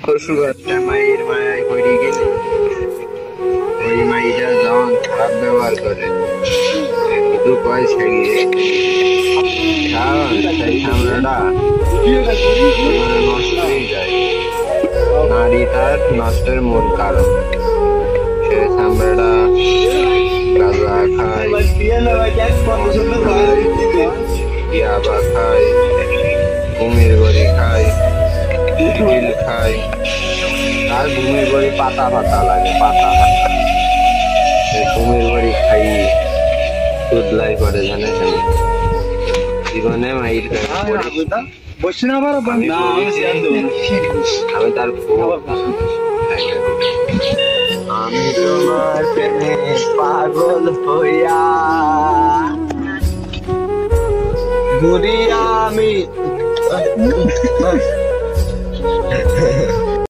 পশু একটা মায়ের মায়ায় পড়ে গেলে ওই মাইটা যখন খারাপ ব্যবহার করে শুধু পয়সা গিয়ে কারণ সেই সামলাটা নষ্ট হয়ে যায়। নারী তার নষ্টের মূল কারণ। সে সামলাটা গাঁজা খায়, ইয়াবা খায়, কুমির গড়ি খায়, তিল খায়, আর কুমির গড়ি পাতা পাতা লাগে, পাতা পাতা কুমির গড়ি খাই তুদলাই করে জানে জীবনে মাইর আমি তার আমি তোমার প্রেমে পাগল হইয়া ঘুরি আমি